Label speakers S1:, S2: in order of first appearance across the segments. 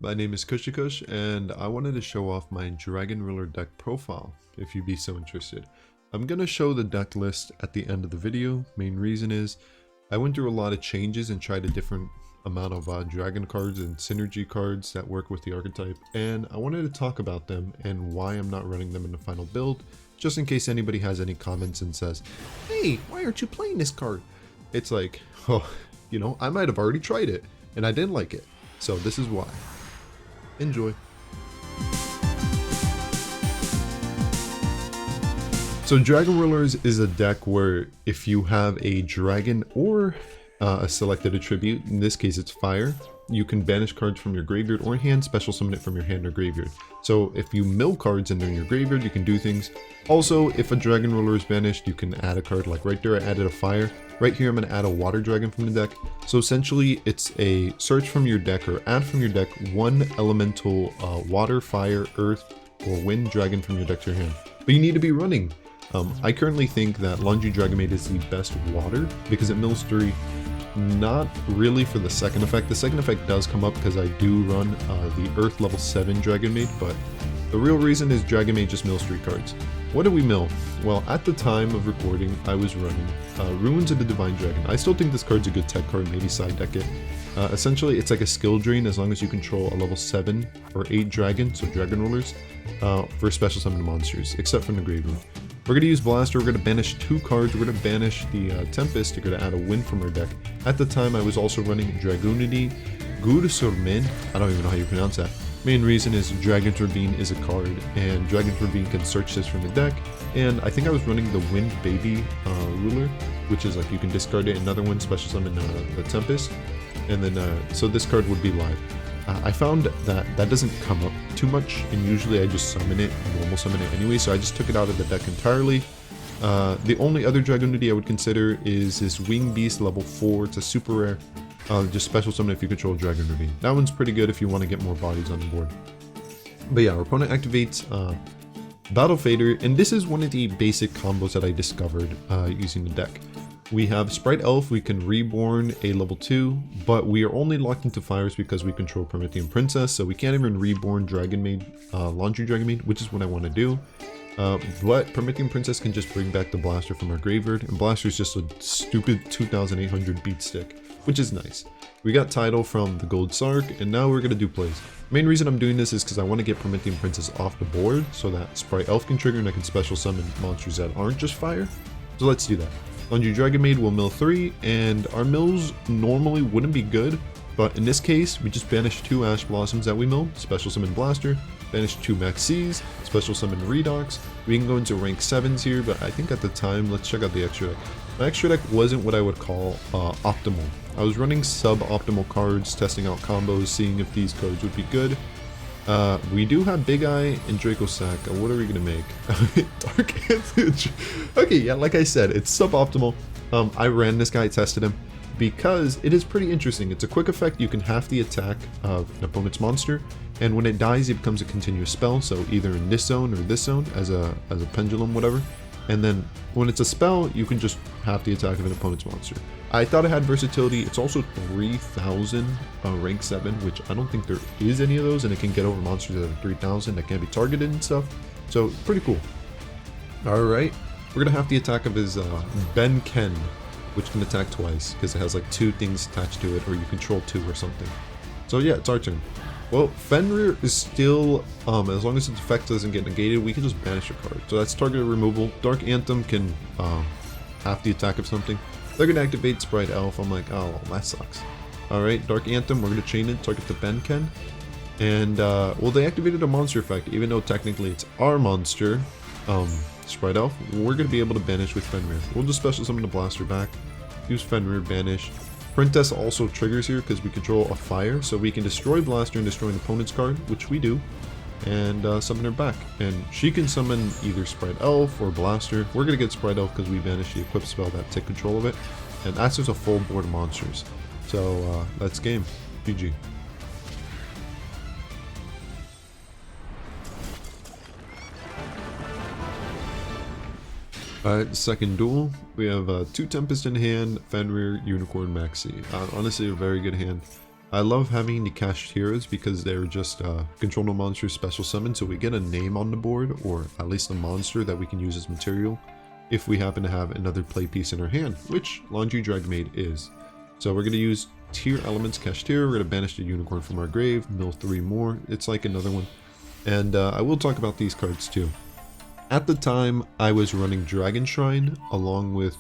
S1: My name is Kushikush, and I wanted to show off my Dragon Ruler deck profile, if you'd be so interested. I'm going to show the deck list at the end of the video. Main reason is, I went through a lot of changes and tried a different amount of dragon cards and synergy cards that work with the archetype, and I wanted to talk about them and why I'm not running them in the final build, just in case anybody has any comments and says, "Hey, why aren't you playing this card?" It's like, oh, I might have already tried it, and I didn't like it, so this is why. Enjoy. So Dragon Rulers is a deck where if you have a dragon or a selected attribute, in this case it's fire, you can banish cards from your graveyard or hand, special summon it from your hand or graveyard. So if you mill cards and they're in your graveyard, you can do things. Also, if a Dragon Ruler is banished, you can add a card. Like right there, I added a fire. Right here, I'm going to add a water dragon from the deck. So essentially, it's a search from your deck or add from your deck one elemental water, fire, earth, or wind dragon from your deck to your hand. But you need to be running. I currently think that Laundry Dragonmaid is the best water because it mills 3. Not really for the second effect. The second effect does come up because I do run the Earth level 7 Dragonmaid, but the real reason is Dragonmaid just mills 3 cards. What do we mill? Well, at the time of recording, I was running Ruins of the Divine Dragon. I still think this card's a good tech card, maybe side deck it. Essentially, it's like a skill drain as long as you control a level 7 or 8 dragon, so Dragon Rulers, for special summon monsters, except from the graveyard. We're going to use Blaster, we're going to banish 2 cards, we're going to banish the Tempest, we're going to add a wind from our deck. At the time, I was also running Dragonmaid Druiswurm. I don't even know how you pronounce that. Main reason is Dragon's Ravine is a card, and Dragon's Ravine can search this from the deck, and I think I was running the Wind Baby Ruler, which is like you can discard it, another one, special summon the Tempest, and then so this card would be live. I found that that doesn't come up too much, and usually I just summon it, normal summon it anyway, so I just took it out of the deck entirely. The only other Dragonmaid I would consider is this Wing Beast level 4, it's a super rare, just special summon if you control Dragon Ravine. That one's pretty good if you want to get more bodies on the board. But yeah, our opponent activates Battle Fader, and this is one of the basic combos that I discovered using the deck. We have Sprite Elf, we can reborn a level 2, but we are only locked into fires because we control Promethean Princess, so we can't even reborn Dragonmaid, Laundry Dragonmaid, which is what I want to do. But Promethean Princess can just bring back the Blaster from our graveyard, and Blaster is just a stupid 2800 beat stick, which is nice. We got Tidal from the Gold Sarc, and now we're going to do plays. Main reason I'm doing this is because I want to get Promethean Princess off the board so that Sprite Elf can trigger and I can special summon monsters that aren't just fire. So let's do that. Laundry Dragonmaid will mill 3, and our mills normally wouldn't be good, but in this case, we just banished 2 Ash Blossoms that we milled, special summon Blaster, banished 2 Maxx, special summon Redox. We can go into rank 7s here, but I think at the time, let's check out the extra deck. My extra deck wasn't what I would call optimal. I was running sub-optimal cards, testing out combos, seeing if these cards would be good. We do have Big Eye and Draco Sack. What are we gonna make? Dark Anthony. Okay, yeah, like I said, it's suboptimal. I ran this guy, tested him, because it is pretty interesting. It's a quick effect. You can half the attack of an opponent's monster, and when it dies, it becomes a continuous spell. So either in this zone or this zone as a pendulum, whatever. And then when it's a spell, you can just half the attack of an opponent's monster. I thought it had versatility. It's also 3000 rank 7, which I don't think there is any of those, and it can get over monsters that are 3000 that can't be targeted and stuff. So pretty cool. Alright, we're gonna have the attack of his Ben Ken, which can attack twice because it has like 2 things attached to it, or you control 2 or something. So yeah, it's our turn. Well, Fenrir is still, as long as its effect doesn't get negated, we can just banish a card. So that's targeted removal. Dark Anthem can half the attack of something. They're going to activate Sprite Elf. I'm like, oh, well, that sucks. Alright, Dark Anthem, we're going to chain it, target the Benken. And, well, they activated a monster effect, even though technically it's our monster, Sprite Elf. We're going to be able to banish with Fenrir. We'll just special summon the Blaster back, use Fenrir, banish. Princess also triggers here because we control a fire, so we can destroy Blaster and destroy an opponent's card, which we do, and summon her back. And she can summon either Sprite Elf or Blaster. We're going to get Sprite Elf because we banished the equip spell that take control of it, and that's just a full board of monsters. So that's game. GG. Alright, second duel. We have 2 Tempest in hand, Fenrir, Unicorn, Maxx. Honestly, a very good hand. I love having the Kashtiras because they're just control no monsters special summon, so we get a name on the board, or at least a monster that we can use as material if we happen to have another play piece in our hand, which Laundry Dragonmaid is. So we're going to use Tearlaments Kashtira, we're going to banish the Unicorn from our grave, mill 3 more, it's like another one. And I will talk about these cards too. At the time, I was running Dragon Shrine along with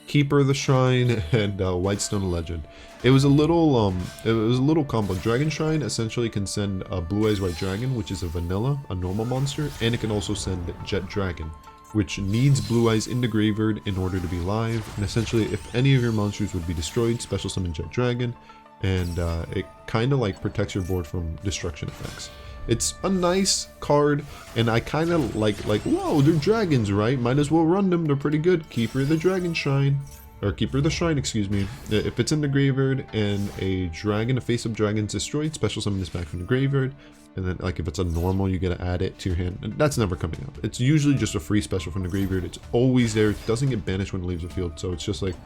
S1: Keeper of the Shrine and Whitestone Legend. It was a little combo. Dragon Shrine essentially can send a Blue Eyes White Dragon, which is a vanilla, a normal monster, and it can also send Jet Dragon, which needs Blue Eyes in the graveyard in order to be live. And essentially, if any of your monsters would be destroyed, special summon Jet Dragon, and it kind of like protects your board from destruction effects. It's a nice card, and I kind of like, whoa, they're dragons, right? Might as well run them, they're pretty good. Keeper of the Dragon Shrine, or Keeper of the Shrine, excuse me. If it's in the graveyard and a dragon, a face-up dragon's destroyed, special summon this back from the graveyard. And then, like, if it's a normal, you get to add it to your hand. And that's never coming up. It's usually just a free special from the graveyard. It's always there. It doesn't get banished when it leaves the field. So it's just like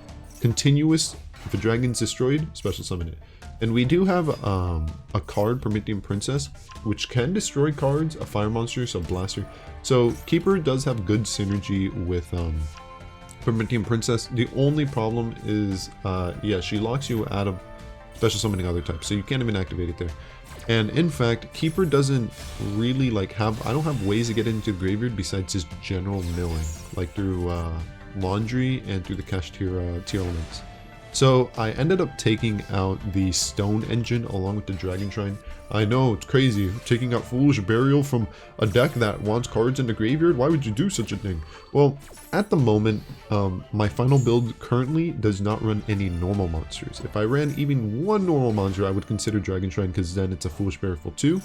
S1: continuous. If a dragon's destroyed, special summon it. And we do have a card, Promethean Princess, which can destroy cards, a fire monster, so blaster. So Keeper does have good synergy with Promethean Princess. The only problem is, yeah, she locks you out of special summoning other types, so you can't even activate it there. And in fact, Keeper doesn't really like have, I don't have ways to get into the graveyard besides just general milling, like through Laundry and through the Kashtira Tearlaments. So I ended up taking out the Stone Engine along with the Dragon Shrine. I know, it's crazy, taking out Foolish Burial from a deck that wants cards in the graveyard. Why would you do such a thing? Well, at the moment, my final build currently does not run any normal monsters. If I ran even one normal monster, I would consider Dragon Shrine, because then it's a Foolish Burial full 2.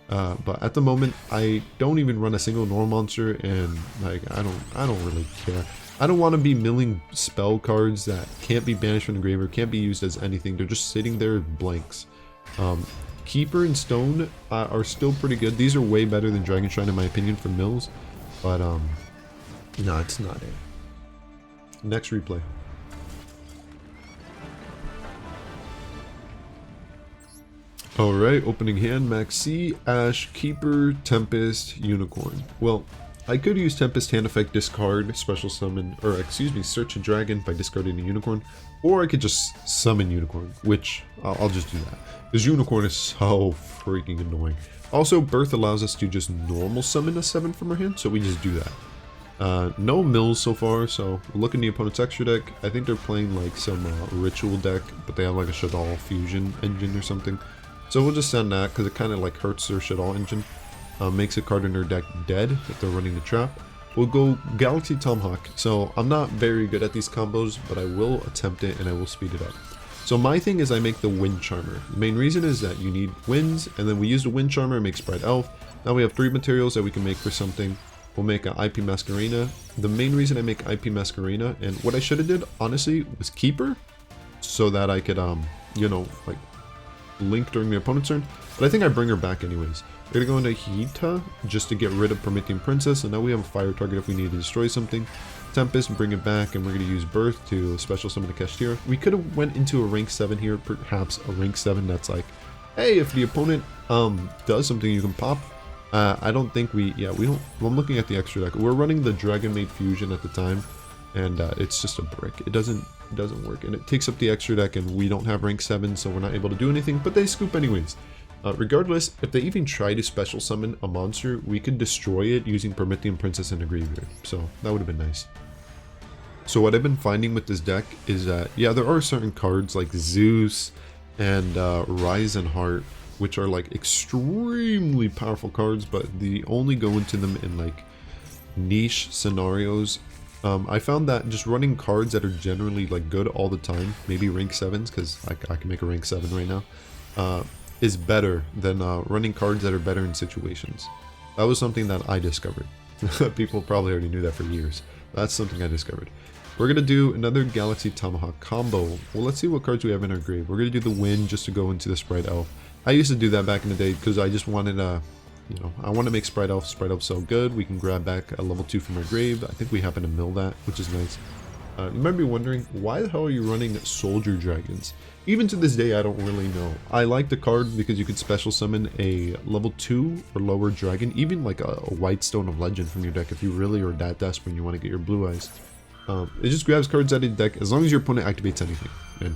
S1: But at the moment, I don't even run a single normal monster, and like I don't really care. I don't want to be milling spell cards that can't be banished from the graveyard, can't be used as anything. They're just sitting there blanks. Keeper and Stone are still pretty good. These are way better than Dragon Shrine in my opinion for mills. But no, it's not it. Next replay. Alright, opening hand, Maxx, Ash, Keeper, Tempest, Unicorn. Well, I could use Tempest hand effect, discard, special summon, or excuse me, search a dragon by discarding a Unicorn, or I could just summon Unicorn, which I'll just do that. This Unicorn is so freaking annoying. Also, Birth allows us to just normal summon a 7 from our hand, so we just do that. No mills so far, so look in the opponent's extra deck. I think they're playing like some ritual deck, but they have like a Shadal fusion engine or something. So we'll just send that, because it kind of like hurts their Shadal engine. Makes a card in their deck dead if they're running the trap. We'll go Galaxy Tomahawk. So I'm not very good at these combos, but I will attempt it and I will speed it up. So my thing is I make the Wind Charmer. The main reason is that you need winds, and then we use the Wind Charmer and make Sprite Elf. Now we have 3 materials that we can make for something. We'll make an IP Masquerena. The main reason I make IP Masquerena, and what I should have did honestly was Keeper, so that I could you know, like link during the opponent's turn. But I think I bring her back anyways. We're gonna go into Hita just to get rid of Promethean Princess, and now we have a fire target if we need to destroy something. Tempest, bring it back, and we're gonna use Birth to special summon the Kashtira. We could have went into a rank 7 here, perhaps a rank 7 that's like, hey, if the opponent does something, you can pop. I don't think we don't. Well, I'm looking at the extra deck. We're running the Dragonmaid Fusion at the time, and it's just a brick. It doesn't work, and it takes up the extra deck, and we don't have rank 7, so we're not able to do anything. But they scoop anyways. Regardless, if they even try to special summon a monster, we could destroy it using Promethean Princess in the graveyard. So that would have been nice. So what I've been finding with this deck is that, yeah, there are certain cards like Zeus and Rise and Heart, which are like extremely powerful cards, but they only go into them in like niche scenarios. I found that just running cards that are generally like good all the time, maybe rank 7s, because I can make a rank 7 right now, is better than running cards that are better in situations. That was something that I discovered. People probably already knew that for years. That's something I discovered. We're going to do another Galaxy Tomahawk combo. Well, let's see what cards we have in our grave. We're going to do the Wind just to go into the Sprite Elf. I used to do that back in the day because I just wanted you know, I want to make Sprite Elf. Sprite Elf so good. We can grab back a level 2 from our grave. I think we happen to mill that, which is nice. You might be wondering, why the hell are you running Soldier Dragons? Even to this day, I don't really know. I like the card because you could special summon a level 2 or lower dragon, even like a White Stone of Legend from your deck if you really are that desperate and you want to get your blue eyes. It just grabs cards out of the deck as long as your opponent activates anything. And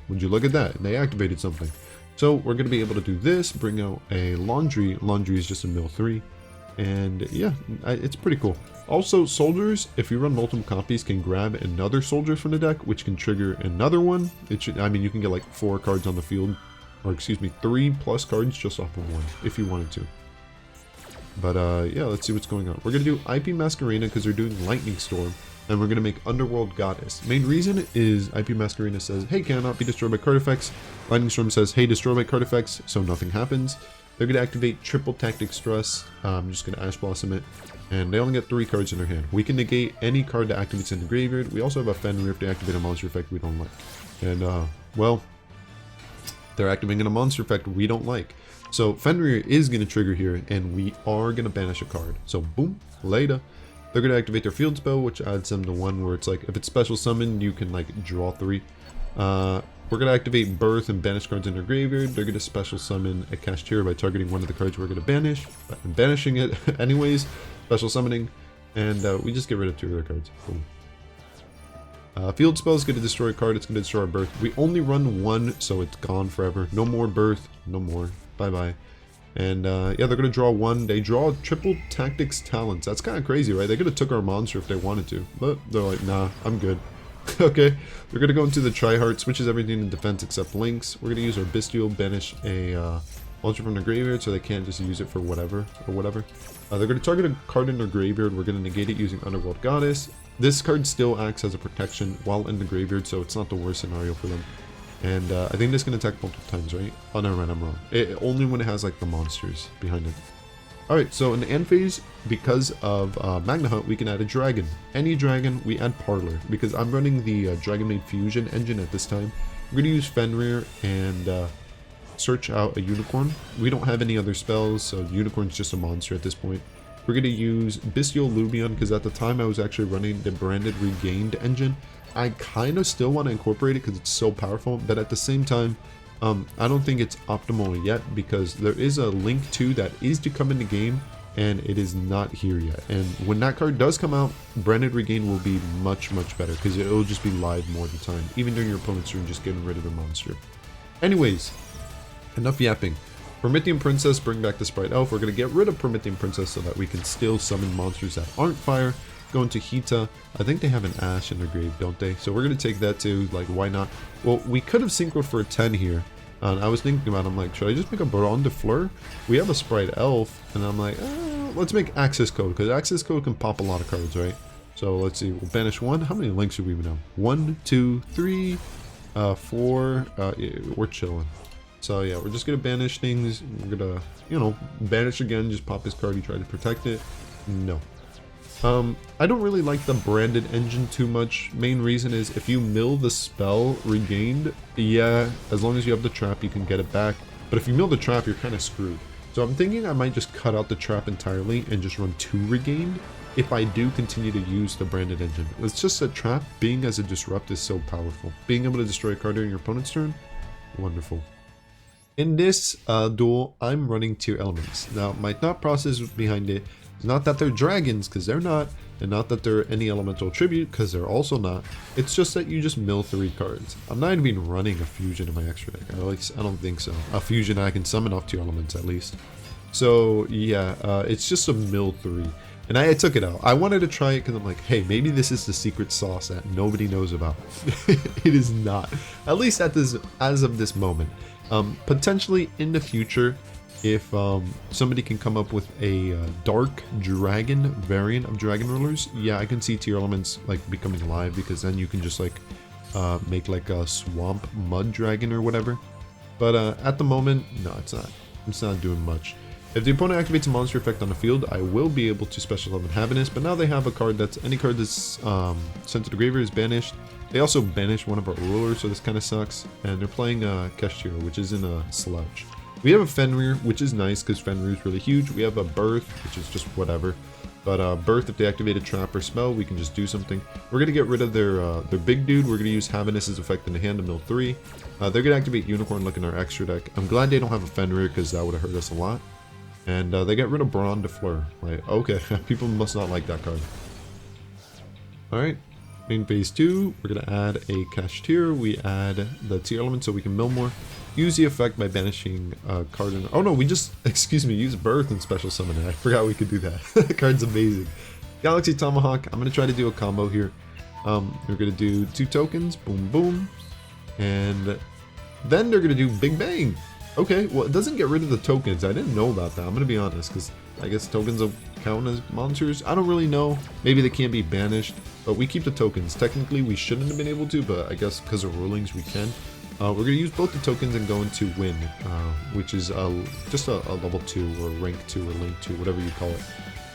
S1: would you look at that? They activated something. So we're going to be able to do this, bring out a Laundry. Laundry is just a mill 3. And yeah, it's pretty cool. Also, soldiers, if you run multiple copies, can grab another soldier from the deck, which can trigger another one. It should, I mean, you can get like 4 cards on the field, or excuse me, 3+ cards just off of 1, if you wanted to. But yeah, let's see what's going on. We're going to do IP Masquerena because they're doing Lightning Storm, and we're going to make Underworld Goddess. Main reason is IP Masquerena says, hey, cannot be destroyed by card effects. Lightning Storm says, hey, destroy by card effects, so nothing happens. They're going to activate Triple Tactic Stress. I'm just going to Ash Blossom it. And they only get 3 cards in their hand. We can negate any card that activates in the graveyard. We also have a Fenrir if they activate a monster effect we don't like. And, well, they're activating a monster effect we don't like. So Fenrir is going to trigger here, and we are going to banish a card. So, boom, later. They're going to activate their field spell, which adds them to one where it's like, if it's special summoned, you can, like, draw 3. We're going to activate Birth and banish cards in their graveyard. They're going to special summon a Kashtira by targeting one of the cards we're going to banish. But I'm banishing it anyways. Special summoning. And we just get rid of 2 of their cards. Boom. Field spell is going to destroy a card. It's going to destroy our Birth. We only run 1, so it's gone forever. No more Birth. No more. Bye-bye. And yeah, they're going to draw 1. They draw Triple Tactics Talents. That's kind of crazy, right? They could have took our monster if they wanted to. But they're like, nah, I'm good. Okay, we're going to go into the Tri-Heart, switches everything in defense except links. We're going to use our Bystial, banish a monster from their graveyard so they can't just use it for whatever. They're going to target a card in their graveyard. We're going to negate it using Underworld Goddess. This card still acts as a protection while in the graveyard, so it's not the worst scenario for them. And I think this can attack multiple times, right? Oh, never mind, I'm wrong. Only when it has like the monsters behind it. Alright, so in the end phase, because of Magnamhut, we can add a dragon. Any dragon, we add Parlor, because I'm running the Dragonmaid Fusion engine at this time. We're going to use Fenrir and search out a Unicorn. We don't have any other spells, so Unicorn's just a monster at this point. We're going to use Bystial Lumion, because at the time I was actually running the branded Regained engine. I kind of still want to incorporate it because it's so powerful, but at the same time, I don't think it's optimal yet because there is a Link 2 that is to come in the game and it is not here yet. And when that card does come out, Branded Regain will be much, much better because it will just be live more of the time, even during your opponent's turn, just getting rid of the monster. Anyways, enough yapping. Promethean Princess, bring back the Sprite Elf. We're going to get rid of Promethean Princess so that we can still summon monsters that aren't fire. Go into Hita. I think they have an Ash in their grave, don't they? So we're going to take that too. Like, why not? Well, we could have synchroed for a 10 here. And I was thinking about it. I'm like, should I just make a Baron de Fleur? We have a Sprite Elf. And I'm like, let's make Access Code. Because Access Code can pop a lot of cards, right? So let's see. We'll banish 1. How many links do we even have? 1, 2, 3, 4. Yeah, we're chilling. So yeah, we're just going to banish things. We're going to, you know, banish again. Just pop his card. He tried to protect it. No. I don't really like the branded engine too much. Main reason is if you mill the spell Regained, yeah, as long as you have the trap, you can get it back. But if you mill the trap, you're kind of screwed. So I'm thinking I might just cut out the trap entirely and just run 2 Regained if I do continue to use the branded engine. It's just that trap being as a disrupt is so powerful. Being able to destroy a card during your opponent's turn, wonderful. In this duel, I'm running Tearlaments. Now, my thought process behind it is not that they're dragons, because they're not, and not that they're any elemental tribute, because they're also not. It's just that you just mill 3 cards. I'm not even running a fusion in my extra deck. At least, I don't think so. A fusion I can summon off Tearlaments at least. So, yeah, it's just a mill 3. And I took it out. I wanted to try it because I'm like, hey, maybe this is the secret sauce that nobody knows about. It is not. At least at this, as of this moment. Potentially in the future, if somebody can come up with a dark dragon variant of dragon rulers, yeah, I can see Tearlaments like becoming alive, because then you can just like make like a swamp mud dragon or whatever. But at the moment, no, it's not doing much. If the opponent activates a monster effect on the field, I will be able to special summon Happiness, but now they have a card that's, any card that's sent to the graveyard is banished. They also banished one of our rulers, so this kind of sucks. And they're playing Kashtira, which is in a sludge. We have a Fenrir, which is nice because Fenrir is really huge. We have a Birth, which is just whatever. But Birth, if they activate a trap or spell, we can just do something. We're going to get rid of their big dude. We're going to use Havenous's effect in the hand to mill 3. They're going to activate Unicorn like in our extra deck. I'm glad they don't have a Fenrir because that would have hurt us a lot. And they get rid of Brawn de Fleur. Like, okay, people must not like that card. Alright, main phase 2, we're going to add a Kashtira. We add the Tearlaments so we can mill more. Use the effect by banishing a card in... Oh no, we just, excuse me, use Birth and Special Summon it. I forgot we could do that. The card's amazing. Galaxy Tomahawk, I'm going to try to do a combo here. We're going to do 2 tokens, boom boom. And then they're going to do Big Bang. Okay, well it doesn't get rid of the tokens. I didn't know about that, I'm going to be honest, because I guess tokens will count as monsters. I don't really know. Maybe they can't be banished, but we keep the tokens. Technically we shouldn't have been able to, but I guess because of rulings we can. We're going to use both the tokens and go into Win, which is just a level 2 or rank 2 or link 2, whatever you call it.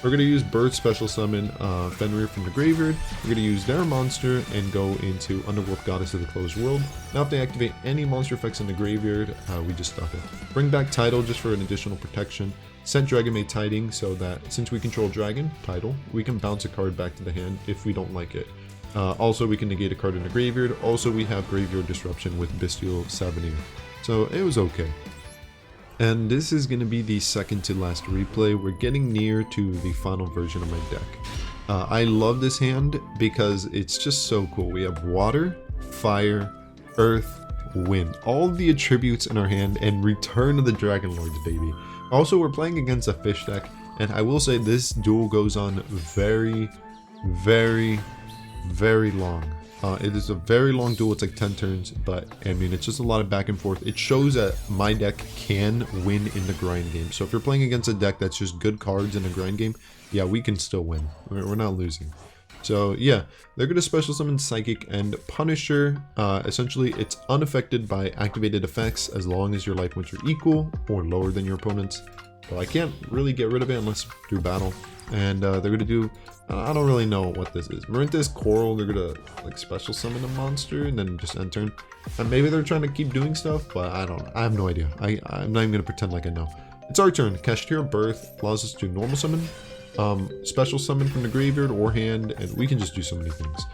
S1: We're going to use Bird Special Summon Fenrir from the graveyard. We're going to use their monster and go into Underworld Goddess of the Closed World. Now if they activate any monster effects in the graveyard, we just stop it. Bring back Tidal just for an additional protection. Send Dragonmaid Tiding so that since we control Dragon, Tidal, we can bounce a card back to the hand if we don't like it. Also, we can negate a card in the graveyard. Also, we have Graveyard Disruption with Bystial Fenrir. So, it was okay. And this is going to be the second to last replay. We're getting near to the final version of my deck. I love this hand because it's just so cool. We have Water, Fire, Earth, Wind. All the attributes in our hand and Return of the Dragon Lords, baby. Also, we're playing against a fish deck. And I will say this duel goes on very long. It is a very long duel. It's like 10 turns, but I mean it's just a lot of back and forth. It shows that my deck can win in the grind game. So if you're playing against a deck that's just good cards in a grind game, yeah, we can still win. We're not losing. So yeah, they're going to special summon Psychic and Punisher. Essentially it's unaffected by activated effects as long as your life points are equal or lower than your opponent's. Well, I can't really get rid of it unless through battle. And they're going to do, I don't really know what this is. Marinthus Coral, they're going to like special summon a monster and then just end turn. And maybe they're trying to keep doing stuff, but I have no idea. I'm not even going to pretend like I know. It's our turn. Kashtira Birth allows us to normal summon, special summon from the graveyard or hand, and we can just do so many things.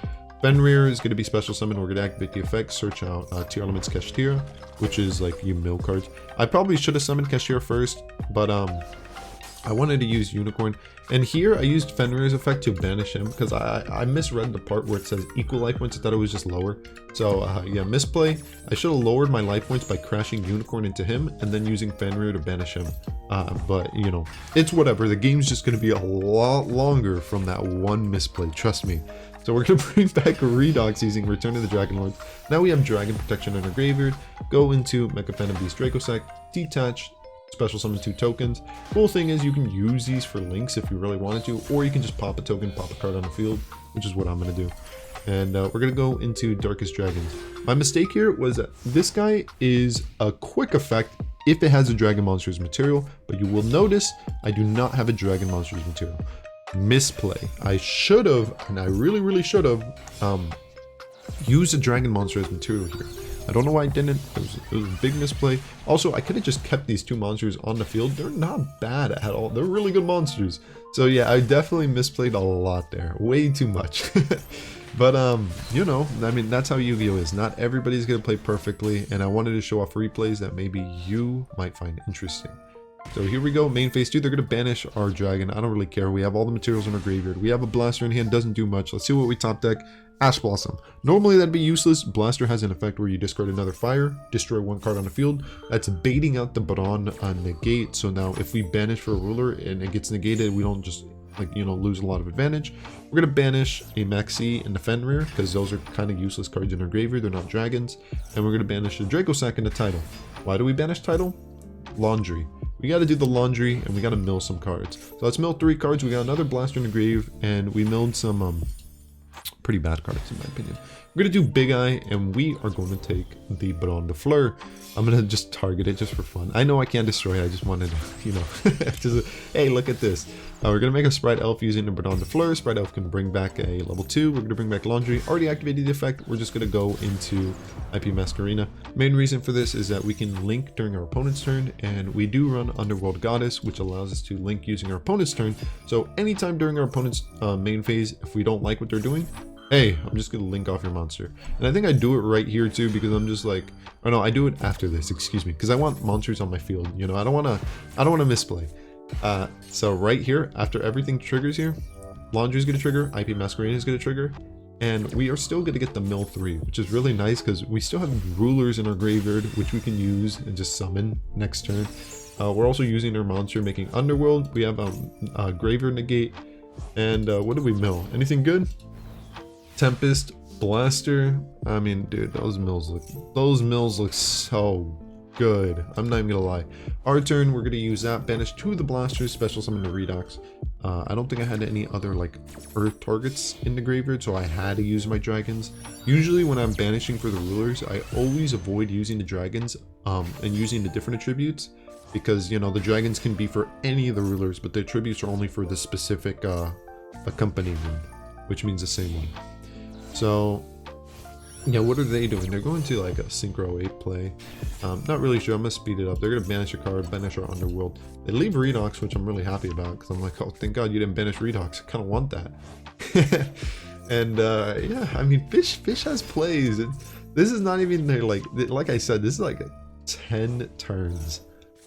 S1: Fenrir is going to be special summon. We're going to activate the effect, search out Tearlaments Kashtira, which is like you mill cards. I probably should have summoned Kashtira first, but I wanted to use Unicorn. And here I used Fenrir's effect to banish him because I misread the part where it says equal life points. I thought it was just lower. So yeah, misplay. I should have lowered my life points by crashing Unicorn into him and then using Fenrir to banish him. But you know, it's whatever. The game's just going to be a lot longer from that one misplay. Trust me. So we're going to bring back Redox using Return of the Dragon Lord. Now we have Dragon Protection in our graveyard. Go into Mecha Phantom Beast Dracossack, detach, special summon 2 tokens. Cool thing is you can use these for links if you really wanted to, or you can just pop a token, pop a card on the field, which is what I'm going to do. And we're going to go into Darkest Dragons. My mistake here was that this guy is a quick effect if it has a Dragon Monsters material, but you will notice I do not have a Dragon Monsters material. Misplay. I should have, and I really should have, used a Dragon Monster as material here. I don't know why I didn't. It was a big misplay. Also, I could have just kept these 2 monsters on the field. They're not bad at all. They're really good monsters. So yeah, I definitely misplayed a lot there. Way too much. But you know, I mean, that's how Yu-Gi-Oh is. Not everybody's gonna play perfectly, and I wanted to show off replays that maybe you might find interesting. So here we go, main phase 2, they're going to banish our dragon. I don't really care. We have all the materials in our graveyard. We have a blaster in hand, doesn't do much. Let's see what we top deck. Ash Blossom. Normally that'd be useless. Blaster has an effect where you discard another fire, destroy 1 card on the field. That's baiting out the Brawn negate. So now if we banish for a ruler and it gets negated, we don't just like, you know, lose a lot of advantage. We're going to banish a Maxx and the Fenrir because those are kind of useless cards in our graveyard. They're not dragons. And we're going to banish the Dracossack and the Tidal. Why do we banish Tidal? Laundry. We got to do the laundry and we got to mill some cards. So let's mill 3 cards. We got another blaster in the grave and we milled some pretty bad cards in my opinion. We're going to do Big Eye, and we are going to take the Ballon de Fleur. I'm going to just target it just for fun. I know I can't destroy it, I just wanted to, you know, just, hey, look at this. We're going to make a Sprite Elf using the Ballon de Fleur. Sprite Elf can bring back a level 2. We're going to bring back Laundry. Already activated the effect. We're just going to go into IP Masquerena. Main reason for this is that we can link during our opponent's turn, and we do run Underworld Goddess, which allows us to link using our opponent's turn. So anytime during our opponent's main phase, if we don't like what they're doing, hey, I'm just going to link off your monster. And I think I do it right here too, because I'm just like, oh no, I do it after this, excuse me, because I want monsters on my field. You know, I don't want to misplay. So right here, after everything triggers here, Laundry is going to trigger, IP Masquerena is going to trigger, and we are still going to get the mill 3, which is really nice because we still have rulers in our graveyard, which we can use and just summon next turn. We're also using our monster, making Underworld. We have Graveyard Negate, and what did we mill? Anything good? Tempest, Blaster. I mean, dude, those mills look so good. I'm not even gonna lie. Our turn, we're gonna use that. Banish 2 of the Blasters, special summon the Redox. I don't think I had any other like earth targets in the graveyard, so I had to use my dragons. Usually when I'm banishing for the rulers, I always avoid using the dragons and using the different attributes, because you know the dragons can be for any of the rulers, but the attributes are only for the specific accompanying one, which means the same one. So yeah, what are they doing? They're going to like a Synchro 8 play. Not really sure. I'm gonna speed it up. They're gonna banish a card, banish our Underworld. They leave Redox, which I'm really happy about, because I'm like, oh, thank God you didn't banish Redox. I kind of want that. And yeah, I mean, Fish has plays. This is not even their like I said, this is like 10 turns.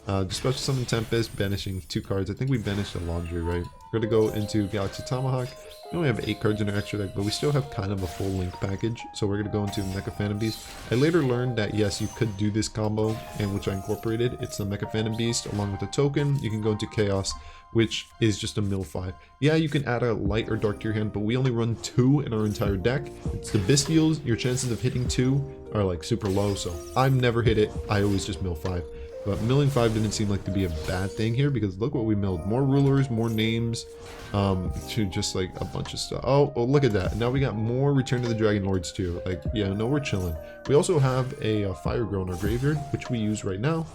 S1: Just special summon Tempest, banishing 2 cards. I think we banished the Laundry, right? We're gonna go into Galaxy Tomahawk. We only have 8 cards in our extra deck, but we still have kind of a full link package. So we're gonna go into Mecha Phantom Beast. I later learned that yes, you could do this combo, and which I incorporated. It's the Mecha Phantom Beast along with a token. You can go into Chaos, which is just a mill 5. Yeah, you can add a light or dark to your hand, but we only run 2 in our entire deck. It's the Bystials. Your chances of hitting 2 are like super low, so I've never hit it. I always just mill 5. But milling 5 didn't seem like to be a bad thing here, because look what we milled. More rulers, more names, to just like a bunch of stuff. Oh, look at that. Now we got more Return to the Dragon Lords too. Like, yeah, no, we're chilling. We also have a Fire Girl in our graveyard, which we use right now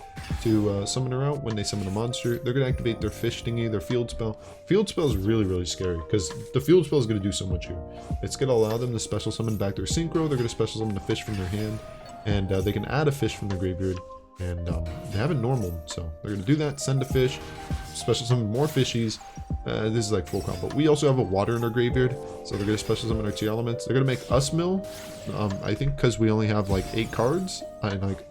S1: to summon her out when they summon a monster. They're going to activate their fish thingy, their field spell. Field spell is really, really scary, because the field spell is going to do so much here. It's going to allow them to special summon back their Synchro. They're going to special summon a fish from their hand, and they can add a fish from their graveyard. And they have it normal, so they're gonna do that. Send a fish, special summon more fishies. This is like full combo. We also have a water in our graveyard, so they're gonna special summon our Tearlaments. They're gonna make us mill. I think because we only have like 8 cards, and like,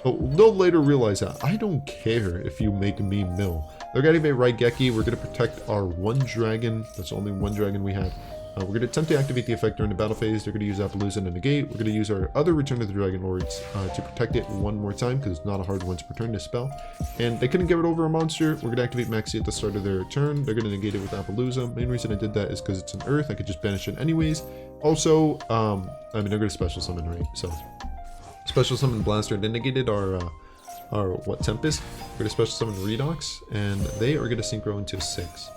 S1: but they'll later realize that I don't care if you make me mill. They're gonna be Raigeki. We're gonna protect our 1 dragon. That's the only 1 dragon we have. We're going to attempt to activate the effect during the battle phase. They're going to use Appaloosa to negate. We're going to use our other Return to the Dragon Lords to protect it one more time, because it's not a hard once per turn to spell. And they couldn't get it over a monster. We're going to activate Maxx at the start of their turn. They're going to negate it with Appaloosa. Main reason I did that is because it's an Earth. I could just banish it anyways. Also, I mean, they're going to special summon, right? So, special summon Blaster. They negated our Tempest. We're going to special summon Redox, and they are going to synchro into 6.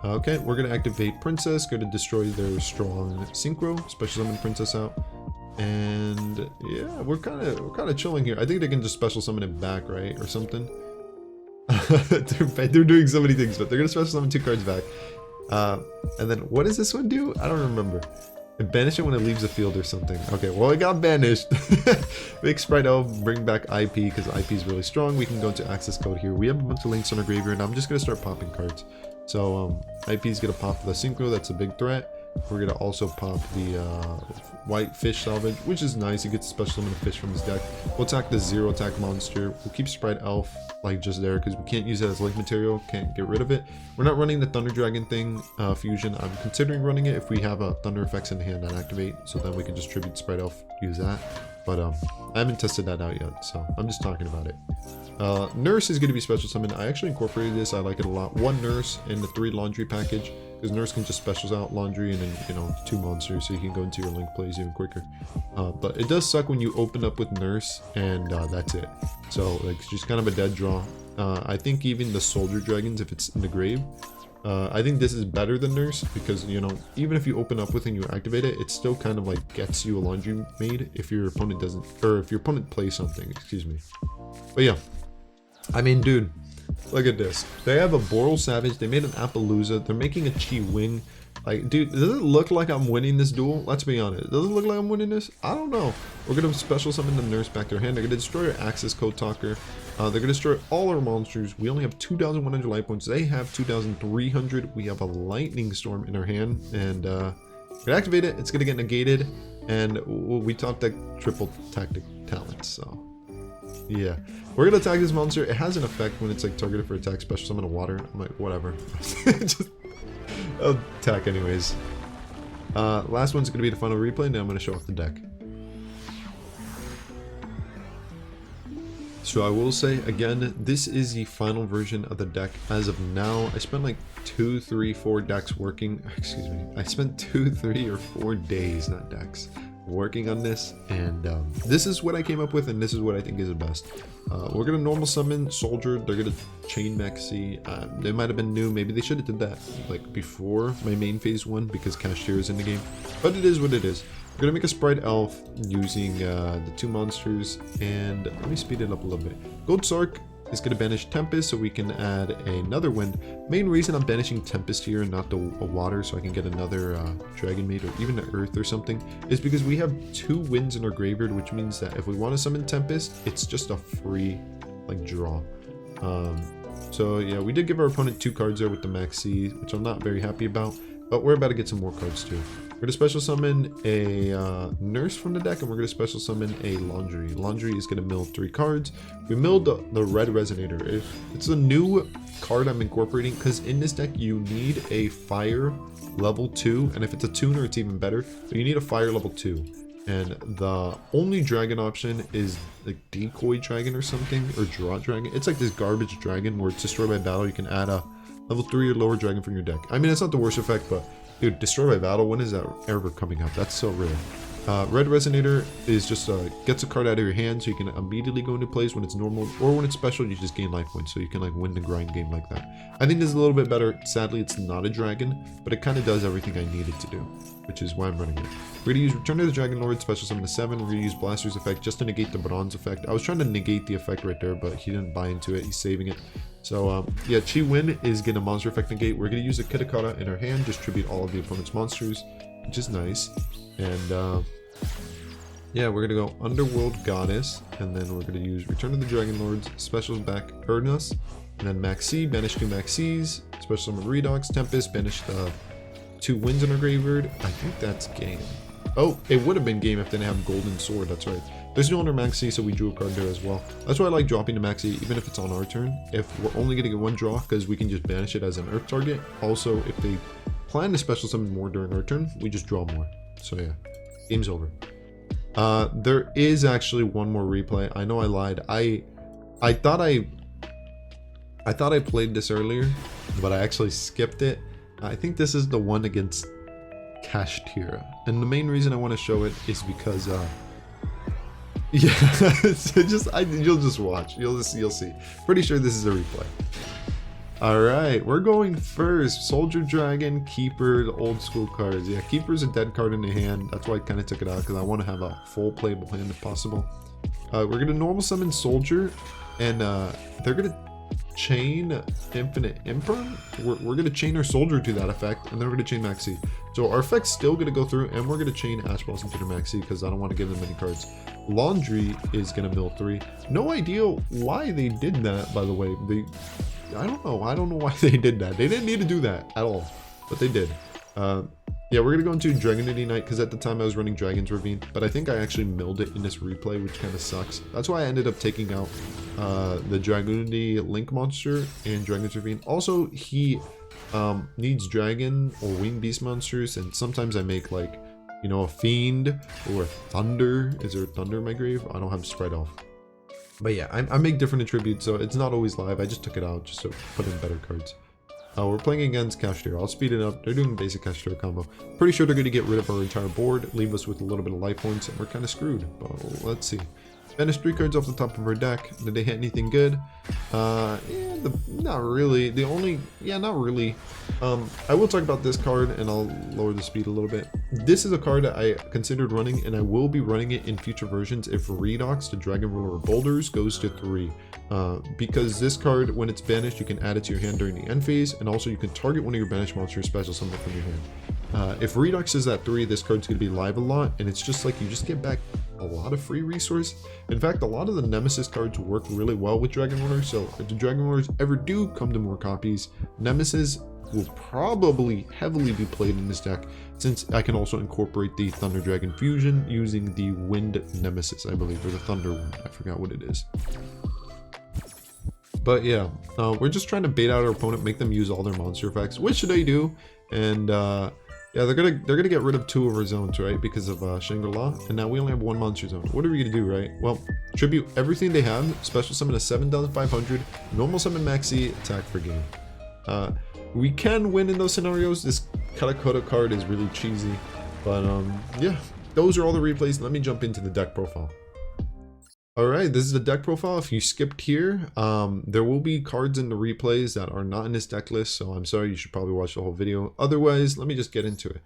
S1: Okay, we're going to activate Princess, going to destroy their strong Synchro, special summon Princess out, and yeah, we're kind of chilling here. I think they can just special summon it back, right, or something. They're doing so many things, but they're going to special summon 2 cards back. And then what does this one do? I don't remember. Banish it when it leaves the field or something. Okay, well, it got banished. Make Sprite Elf, bring back IP, because IP is really strong. We can go into access code here. We have a bunch of links on our graveyard, and I'm just going to start popping cards. So IP is going to pop the Synchro, that's a big threat. We're going to also pop the White Fish Salvage, which is nice. He gets a special summon a fish from his deck. We'll attack the 0 attack monster. We'll keep Sprite Elf like just there, because we can't use it as link material, can't get rid of it. We're not running the Thunder Dragon thing, fusion. I'm considering running it if we have a Thunder effects in hand that activate, so then we can just tribute Sprite Elf, use that. But I haven't tested that out yet, so I'm just talking about it. Nurse is going to be special summoned. I actually incorporated this. I like it a lot. 1 Nurse in the 3 Laundry package, because Nurse can just specials out Laundry and then, you know, 2 monsters, so you can go into your link plays even quicker. But it does suck when you open up with Nurse and that's it. So like, it's just kind of a dead draw. I think even the Soldier Dragons, if it's in the grave, I think this is better than Nurse because, you know, even if you open up with and you activate it, it still kind of like gets you a Laundry Maid if your opponent doesn't, or if your opponent plays something, excuse me. But yeah, I mean, dude, look at this. They have a Boral Savage, they made an Appaloosa, they're making a Chi Wing. Like, dude, does it look like I'm winning this duel? Let's be honest. Does it look like I'm winning this? I don't know. We're going to special summon the Nurse back to their hand. They're going to destroy our Axis Code Talker. They're going to destroy all our monsters. We only have 2,100 life points. They have 2,300. We have a Lightning Storm in our hand. And we're going to activate it. It's going to get negated. And we top deck triple tactic talents. So, yeah. We're going to attack this monster. It has an effect when it's like targeted for attack, special summon a water. I'm like, whatever. Just I'll attack anyways. Last one's going to be the final replay, and then I'm going to show off the deck. So I will say, again, this is the final version of the deck as of now. I spent like 2, 3, 4 decks working, excuse me, I spent 2, 3, or 4 days, not decks, working on this, and this is what I came up with, and this is what I think is the best. We're gonna normal summon Soldier. They're gonna chain Maxx. They might have been new. Maybe they should have did that like before my main phase 1 because Kashtira is in the game. But it is what it is. We're gonna make a Sprite Elf using the 2 monsters, and let me speed it up a little bit. Gold Sarc is gonna banish Tempest, so we can add another wind. Main reason I'm banishing Tempest here and not the water, so I can get another Dragonmaid or even an Earth or something, is because we have 2 winds in our graveyard, which means that if we want to summon Tempest, it's just a free like draw. So yeah, we did give our opponent 2 cards there with the Maxx, which I'm not very happy about, but we're about to get some more cards too. We're going to special summon a Nurse from the deck, and we're going to special summon a Laundry. Laundry is going to mill 3 cards. We milled the Red Resonator. It's a new card I'm incorporating because in this deck you need a Fire level 2, and if it's a tuner it's even better, but you need a Fire level 2. And the only dragon option is like Decoy Dragon or something, or Draw Dragon. It's like this garbage dragon where it's destroyed by battle. You can add a level 3 or lower dragon from your deck. I mean, it's not the worst effect, but dude, destroy by battle, when is that ever coming up? That's so rare. Red Resonator is just gets a card out of your hand, so you can immediately go into plays when it's normal, or when it's special, you just gain life points, so you can like win the grind game like that. I think this is a little bit better. Sadly, it's not a dragon, but it kind of does everything I need it to do, which is why I'm running it. We're going to use Return to the Dragon Lord, special summon to 7. We're going to use Blaster's effect just to negate the Bronze effect. I was trying to negate the effect right there, but he didn't buy into it. He's saving it. So yeah, Chi Win is going to monster effect negate. We're going to use a Kurikara in our hand, distribute all of the opponent's monsters, which is nice. And yeah, we're going to go Underworld Goddess, and then we're going to use Return to the Dragon Lords, specials back Ernus, and then Maxx, banish 2 Maxx's, special summon Redox, Tempest, banish the 2 wins in our graveyard. I think that's game. Oh, it would have been game if they didn't have Golden Sword, that's right. There's no under Maxx, so we drew a card there as well. That's why I like dropping the Maxx, even if it's on our turn. If we're only going to get 1 draw, because we can just banish it as an Earth target. Also, if they plan to special summon more during our turn, we just draw more. So yeah, game's over. There is actually one more replay. I know I lied. I thought I played this earlier, but I actually skipped it. I think this is the one against Kashtira, and the main reason I want to show it is because yeah, you'll just watch. You'll see. Pretty sure this is a replay. All right, we're going first. Soldier Dragon, Keeper, the old school cards. Yeah, Keeper's a dead card in the hand. That's why I kind of took it out, because I want to have a full playable hand if possible. We're gonna normal summon Soldier, and they're gonna chain Infinite Imperm. We're gonna chain our Soldier to that effect, and then we're gonna chain Maxx. So our effect's still gonna go through, and we're gonna chain Ash Blossom to their Maxx because I don't want to give them any cards. Laundry is gonna mill 3. No idea why they did that, by the way. I don't know why they did that. They didn't need to do that at all, but they did. Yeah, we're gonna go into Dragonity Knight because at the time I was running Dragon's Ravine, but I think I actually milled it in this replay, which kind of sucks. That's why I ended up taking out the Dragonity Link monster and Dragon's Ravine. Also, he needs dragon or winged beast monsters, and sometimes I make like, you know, a fiend or a thunder. Is there a thunder in my grave? I don't have Sprite Elf. But yeah, I make different attributes, so it's not always live. I just took it out just to put in better cards. We're playing against Kashtira. I'll speed it up. They're doing basic Kashtira combo. Pretty sure they're going to get rid of our entire board, leave us with a little bit of life points, and we're kind of screwed. But let's see. Banish 3 cards off the top of her deck. Did they hit anything good? Not really. Not really. I will talk about this card, and I'll lower the speed a little bit. This is a card that I considered running, and I will be running it in future versions if Redox, the Dragon Ruler Boulders, goes to 3. Because this card, when it's banished, you can add it to your hand during the end phase, and also you can target one of your banished monsters, special summon from your hand. If Redox is at 3, this card's going to be live a lot, and it's just like you just get back a lot of free resource. In fact, a lot of the Nemesis cards work really well with Dragon Rulers, so if the Dragon Rulers ever do come to more copies, Nemesis will probably heavily be played in this deck, since I can also incorporate the Thunder Dragon fusion using the Wind Nemesis, I believe, or the Thunder Wind. I forgot what it is. But yeah, we're just trying to bait out our opponent, make them use all their monster effects, which they do, and yeah, they're gonna get rid of 2 of our zones, right? Because of Shangri-La, and now we only have 1 monster zone. What are we gonna do, right? Well, tribute everything they have, special summon a 7,500, normal summon Maxi, attack for game. We can win in those scenarios. This Katakota card is really cheesy, but yeah, those are all the replays. Let me jump into the deck profile. Alright, this is the deck profile. If you skipped here, there will be cards in the replays that are not in this deck list, so I'm sorry, you should probably watch the whole video. Otherwise, let me just get into it.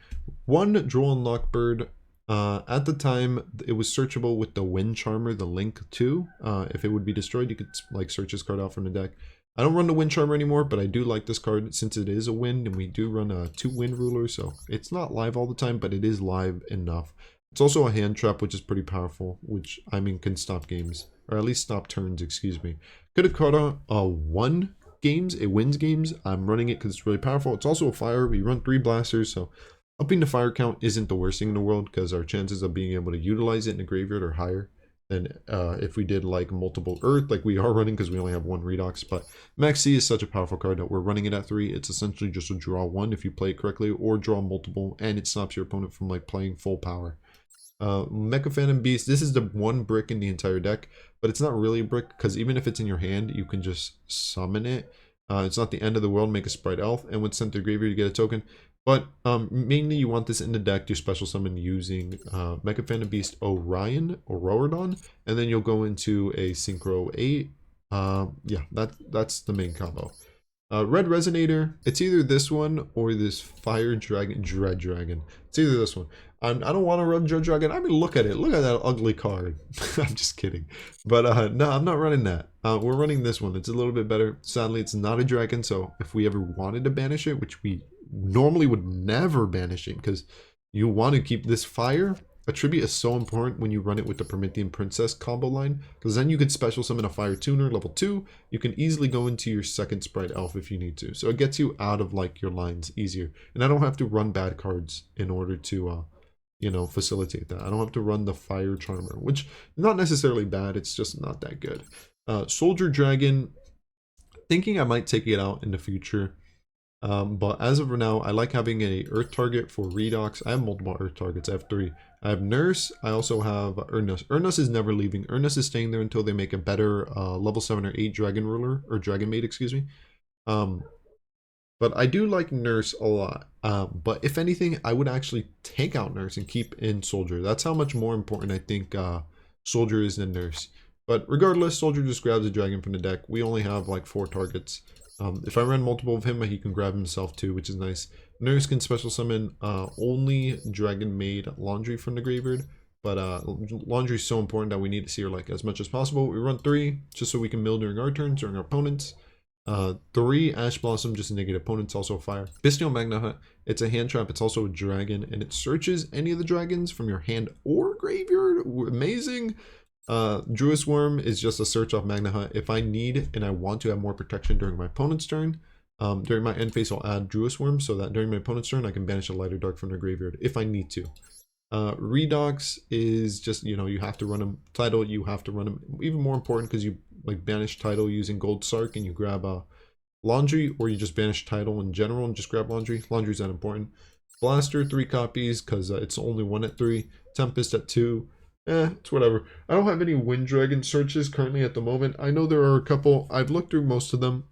S1: 1 Droll and Lockbird. At the time, it was searchable with the Wind Charmer, the Link 2. If it would be destroyed, you could like search this card out from the deck. I don't run the Wind Charmer anymore, but I do like this card since it is a wind, and we do run 2 Wind Rulers, so it's not live all the time, but it is live enough. It's also a hand trap, which is pretty powerful, which I mean can stop games, or at least stop turns, excuse me. Kurikara won games, it wins games. I'm running it because it's really powerful. It's also a fire. We run 3 blasters, so upping the fire count isn't the worst thing in the world, because our chances of being able to utilize it in the graveyard are higher than if we did like multiple earth, like we are running, because we only have 1 Redox. But Maxx is such a powerful card that we're running it at 3. It's essentially just a draw 1 if you play it correctly, or draw multiple, and it stops your opponent from like playing full power. Mecha Phantom Beast, this is the 1 brick in the entire deck, but it's not really a brick, because even if it's in your hand, you can just summon it. It's not the end of the world, make a Sprite Elf, and when sent to graveyard, you get a token. But mainly you want this in the deck to special summon using Mecha Phantom Beast Orion, or Rorodon, and then you'll go into a Synchro 8. Yeah, that's the main combo. Red Resonator, it's either this one or this Fire Dragon, Dread Dragon. It's either this one. I don't want to run Dread Dragon. I mean, look at it. Look at that ugly card. I'm just kidding. But no, I'm not running that. We're running this one. It's a little bit better. Sadly, it's not a dragon, so if we ever wanted to banish it, which we normally would never banish it, because you want to keep this fire. A tribute is so important when you run it with the Promethean Princess combo line, because then you could special summon a Fire Tuner level 2. You can easily go into your second Sprite Elf if you need to. So it gets you out of like your lines easier. And I don't have to run bad cards in order to, you know, facilitate that. I don't have to run the Fire Charmer, which not necessarily bad. It's just not that good. Soldier Dragon, thinking I might take it out in the future. But as of now, I like having a Earth target for Redox. I have multiple Earth targets. I have 3. I have Nurse. I also have Ernus. Ernus is never leaving. Ernus is staying there until they make a better level 7 or 8 Dragon Ruler, or Dragonmaid, excuse me. But I do like Nurse a lot. But if anything, I would actually take out Nurse and keep in Soldier. That's how much more important I think Soldier is than Nurse. But regardless, Soldier just grabs a dragon from the deck. We only have like 4 targets. If I run multiple of him, he can grab himself too, which is nice. Nurse can special summon only Dragonmaid Laundry from the graveyard, but Laundry is so important that we need to see her like as much as possible. We run 3 just so we can mill during our turns, during our opponents. 3 Ash Blossom, just to negate opponents, also fire. Bystial Magnamhut, it's a hand trap, it's also a dragon, and it searches any of the dragons from your hand or graveyard. Amazing. Druiswurm is just a search off Magnamhut. If I need and I want to have more protection during my opponent's turn, during my end phase I'll add Druiswurm so that during my opponent's turn I can banish a lighter dark from their graveyard if I need to. Redox is just, you know, you have to run him. Tidal, you have to run him. Even more important because you like banish Tidal using Gold Sarc and you grab Laundry, or you just banish Tidal in general and just grab Laundry. Laundry's that important. Blaster, 3 copies because it's only 1 at 3. Tempest at 2. It's whatever. I don't have any Wind Dragon searches currently at the moment. I know there are a couple. I've looked through most of them.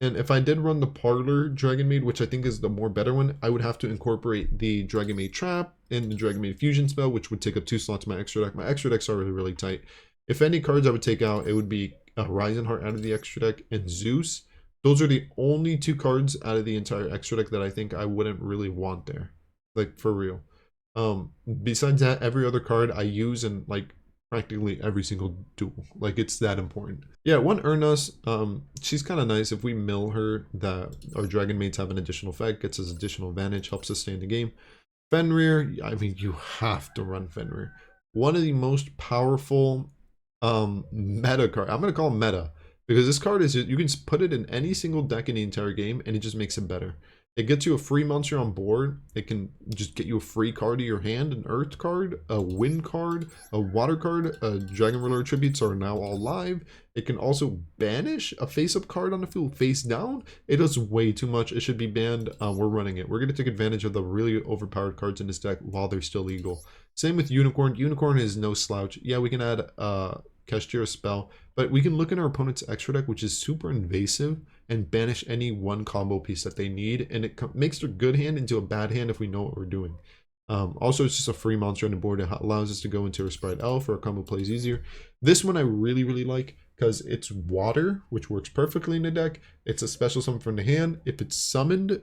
S1: And if I did run the Parlor Dragonmaid, which I think is the more better one, I would have to incorporate the Dragonmaid Trap and the Dragonmaid Fusion spell, which would take up 2 slots in my extra deck. My extra decks are really, really tight. If any cards I would take out, it would be Horizon Heart out of the extra deck and Zeus. Those are the only 2 cards out of the entire extra deck that I think I wouldn't really want there. Like, for real. Besides that, every other card I use in, like, practically every single duel. Like, it's that important. Yeah, one Ernus, she's kind of nice. If we mill her, that our Dragon Maids have an additional effect, gets us additional advantage, helps us stay in the game. Fenrir, I mean, you have to run Fenrir. One of the most powerful meta card. I'm going to call him meta, because this card is, you can put it in any single deck in the entire game, and it just makes it better. It gets you a free monster on board. It can just get you a free card to your hand, an earth card, a wind card, a water card. Dragon Ruler attributes are now all live. It can also banish a face-up card on the field face down. It does way too much. It should be banned. We're running it. We're going to take advantage of the really overpowered cards in this deck while they're still legal. Same with Unicorn. Unicorn is no slouch. Yeah, we can add Kashtira spell, but we can look at our opponent's extra deck, which is super invasive, and banish any one combo piece that they need, and it makes their good hand into a bad hand if we know what we're doing. Also, it's just a free monster on the board. It allows us to go into a Sprite Elf, or our combo plays easier. This one I really, really like because it's water, which works perfectly in the deck. It's a special summon from the hand. If it's summoned,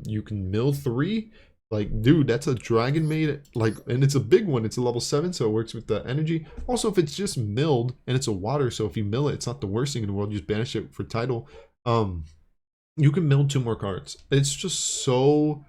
S1: you can mill 3. Like, dude, that's a Dragonmaid, like, and it's a big one. It's a level 7, so it works with the energy. Also, if it's just milled, and it's a water, so if you mill it, it's not the worst thing in the world. You just banish it for Tidal. You can mill 2 more cards. It's just so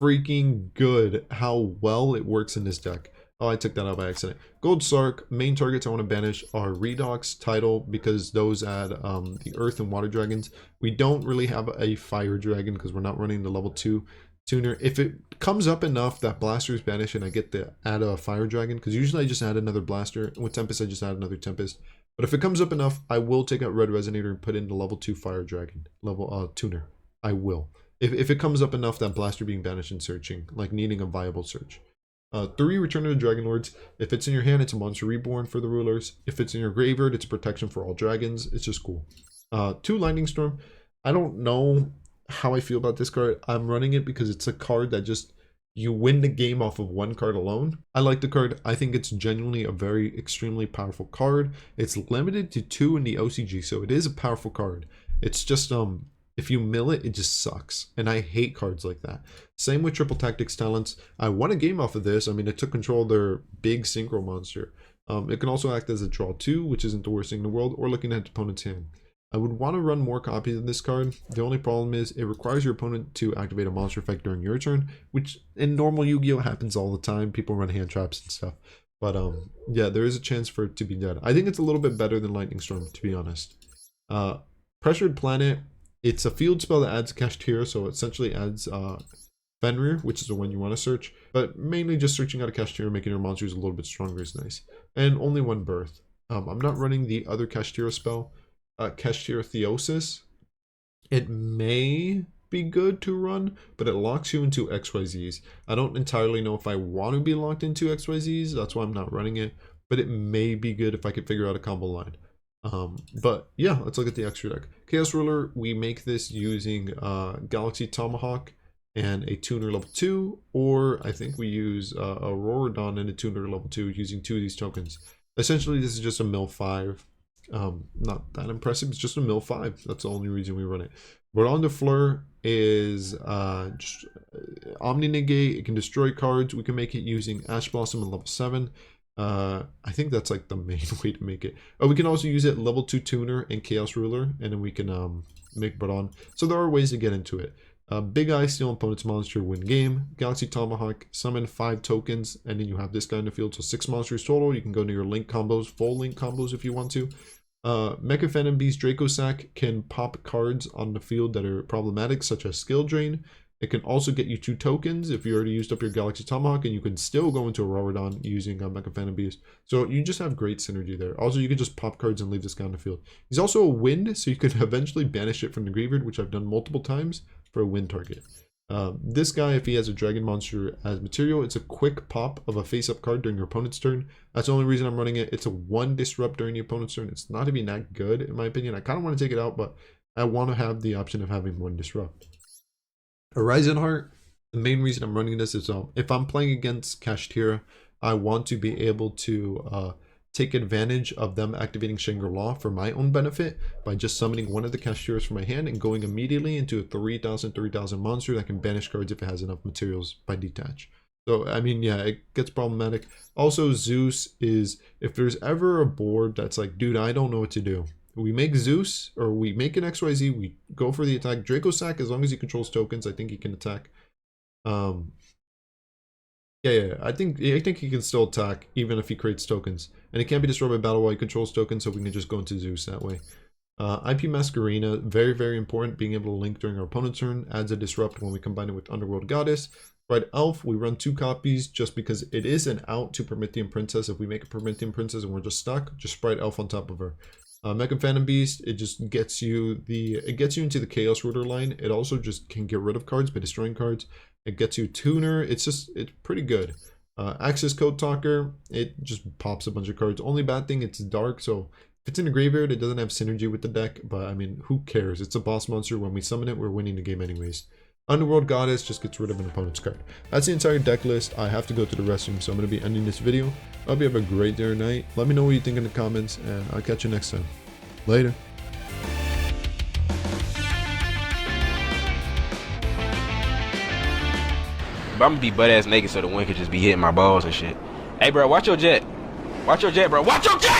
S1: freaking good how well it works in this deck. Oh, I took that out by accident. Gold Sarc, main targets I want to banish are Redox, Tidal, because those add the Earth and Water Dragons. We don't really have a Fire Dragon because we're not running the level 2 tuner. If it comes up enough that Blaster is banished and I get to add a Fire Dragon, because usually I just add another Blaster. With Tempest, I just add another Tempest. But if it comes up enough, I will take out Red Resonator and put in the level 2 Fire Dragon, level tuner. I will. If it comes up enough that Blaster being banished and searching, like needing a viable search. 3, Return of the Dragon Lords. If it's in your hand, it's a Monster Reborn for the rulers. If it's in your graveyard, it's a protection for all dragons. It's just cool. 2, Lightning Storm. I don't know how I feel about this card. I'm running it because it's a card that just, you win the game off of 1 card alone. I like the card. I think it's genuinely a very extremely powerful card. It's limited to 2 in the OCG, so it is a powerful card. It's just if you mill it, it just sucks. And I hate cards like that. Same with Triple Tactics Talents. I won a game off of this. I mean, it took control of their big synchro monster. It can also act as a draw 2, which isn't the worst thing in the world, or looking at the opponent's hand. I would want to run more copies of this card. The only problem is it requires your opponent to activate a monster effect during your turn, which in normal Yu-Gi-Oh happens all the time. People run hand traps and stuff. But yeah, there is a chance for it to be dead. I think it's a little bit better than Lightning Storm, to be honest. Pressured Planet. It's a field spell that adds Kashtira, so it essentially adds Fenrir, which is the one you want to search. But mainly just searching out a Kashtira, making your monsters a little bit stronger is nice. And only 1 birth. I'm not running the other Kashtira spell. Kashtira Theosis. It may be good to run, but it locks you into XYZs. I don't entirely know if I want to be locked into XYZs. That's why I'm not running it. But it may be good if I could figure out a combo line. But yeah, let's look at the extra deck. Chaos Ruler, we make this using Galaxy Tomahawk and a tuner level 2, or I think we use a Auroradon and a tuner level 2 using 2 of these tokens. Essentially, this is just a mill 5. Not that impressive, it's just a mill 5. That's the only reason we run it. Baron de Fleur is just Omni Negate. It can destroy cards. We can make it using Ash Blossom and level 7. I think that's like the main way to make it. Oh, we can also use it level 2 tuner and Chaos Ruler, and then we can make Baron. So there are ways to get into it. Big Eye, steal opponent's monster, win game. Galaxy Tomahawk, summon 5 tokens, and then you have this guy in the field, so 6 monsters total. You can go to your link combos, full link combos if you want to. Mecha Phantom Beast Draco Sack can pop cards on the field that are problematic, such as Skill Drain. It can also get you 2 tokens if you already used up your Galaxy Tomahawk, and you can still go into a Auroradon using Mecha Phantom Beast. So you just have great synergy there. Also, you can just pop cards and leave this guy on the field. He's also a wind, so you can eventually banish it from the graveyard, which I've done multiple times for a wind target. This guy, if he has a dragon monster as material, it's a quick pop of a face-up card during your opponent's turn. That's the only reason I'm running it. It's a 1 disrupt during the opponent's turn. It's not even that good, in my opinion. I kind of want to take it out, but I want to have the option of having one disrupt. Horizon Heart, the main reason I'm running this is if I'm playing against Kashtira, I want to be able to take advantage of them activating Shangri-La for my own benefit by just summoning one of the Kashtiras from my hand and going immediately into a 3,000 monster that can banish cards if it has enough materials by detach. So, I mean, yeah, it gets problematic. Also, Zeus is, if there's ever a board that's like, dude, I don't know what to do. We make Zeus, or we make an XYZ, we go for the attack. Draco Sack, as long as he controls tokens, I think he can attack. Yeah, I think he can still attack, even if he creates tokens. And it can't be destroyed by battle while he controls tokens, so we can just go into Zeus that way. IP Masquerena, very, very important. Being able to link during our opponent's turn, adds a disrupt when we combine it with Underworld Goddess. Right, Elf, we run 2 copies just because it is an out to Promethean Princess. If we make a Promethean Princess and we're just stuck, just Sprite Elf on top of her. Mecha Phantom Beast, it just gets you into the Chaos Ruler line. It also just can get rid of cards by destroying cards. It gets you Tuner. It's pretty good. Axis Code Talker, it just pops a bunch of cards. Only bad thing, it's dark, so if it's in a graveyard, it doesn't have synergy with the deck, but I mean, who cares? It's a boss monster. When we summon it, we're winning the game anyways. Underworld Goddess just gets rid of an opponent's card. That's the entire deck list. I have to go to the restroom, so I'm going to be ending this video. I hope you have a great day or night. Let me know what you think in the comments, and I'll catch you next time. Later.
S2: But I'm gonna be butt ass naked so the wind could just be hitting my balls and shit. Hey, bro, watch your jet. Watch your jet, bro. Watch your jet!